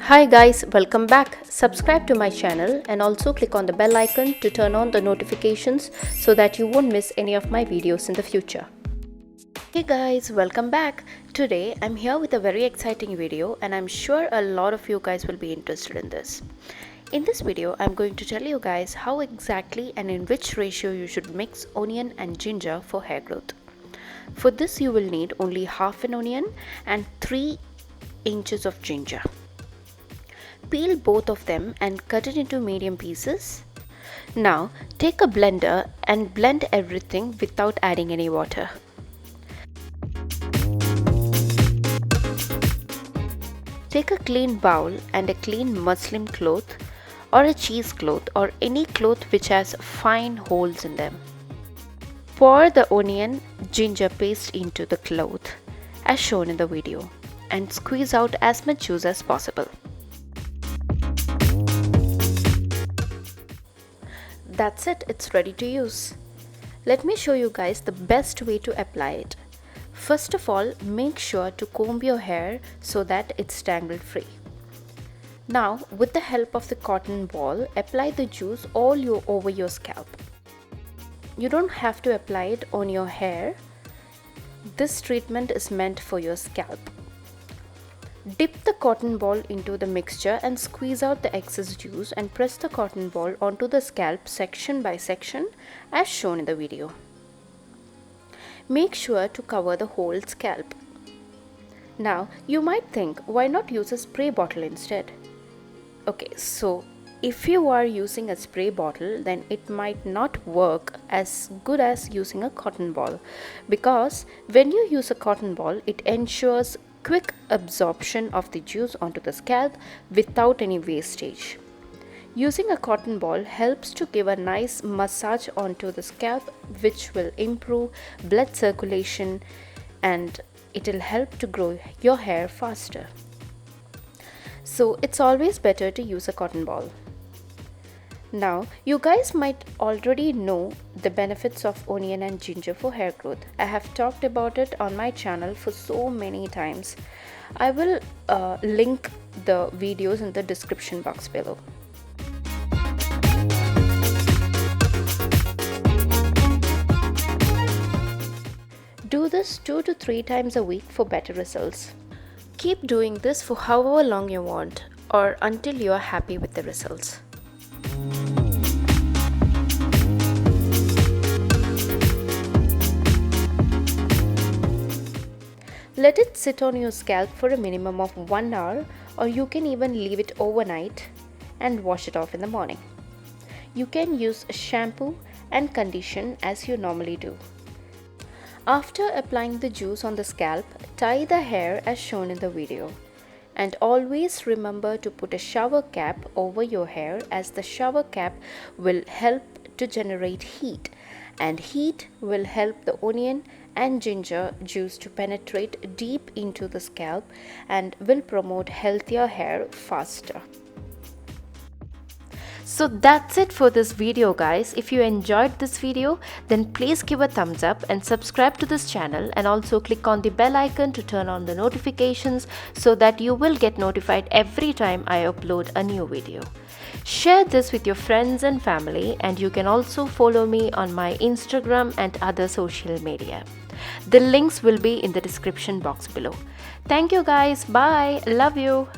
Hi guys, welcome back. Subscribe to my channel and also click on the bell icon to turn on the notifications so that you won't miss any of my videos in the future. Hey guys, welcome back. Today I'm here with a very exciting video and I'm sure a lot of you guys will be interested in this. In this video, I'm going to tell you guys how exactly and in which ratio you should mix onion and ginger for hair growth. For this you will need only half an onion and 3 inches of ginger. Peel both of them and cut it into medium pieces. Now take a blender and blend everything without adding any water. Take a clean bowl and a clean muslin cloth or a cheesecloth or any cloth which has fine holes in them. Pour the onion ginger paste into the cloth as shown in the video and squeeze out as much juice as possible. That's it, it's ready to use. Let me show you guys the best way to apply it. First of all, make sure to comb your hair so that it's tangle free. Now, with the help of the cotton ball, apply the juice all over your scalp. You don't have to apply it on your hair. This treatment is meant for your scalp. Dip the cotton ball into the mixture and squeeze out the excess juice and press the cotton ball onto the scalp section by section as shown in the video. Make sure to cover the whole scalp. Now you might think, why not use a spray bottle instead? Okay, so if you are using a spray bottle, then it might not work as good as using a cotton ball, because when you use a cotton ball, it ensures quick absorption of the juice onto the scalp without any wastage. Using a cotton ball helps to give a nice massage onto the scalp, which will improve blood circulation and it will help to grow your hair faster. So it's always better to use a cotton ball. Now, you guys might already know the benefits of onion and ginger for hair growth. I have talked about it on my channel for so many times. I will link the videos in the description box below. Do this 2 to 3 times a week for better results. Keep doing this for however long you want or until you are happy with the results. Let it sit on your scalp for a minimum of 1 hour, or you can even leave it overnight and wash it off in the morning. You can use shampoo and condition as you normally do. After applying the juice on the scalp, tie the hair as shown in the video. And always remember to put a shower cap over your hair, as the shower cap will help to generate heat, and heat will help the onion and ginger juice to penetrate deep into the scalp and will promote healthier hair faster. So that's it for this video guys. If you enjoyed this video, then please give a thumbs up and subscribe to this channel, and also click on the bell icon to turn on the notifications so that you will get notified every time I upload a new video. Share this with your friends and family, and you can also follow me on my Instagram and other social media. The links will be in the description box below. Thank you guys. Bye. Love you.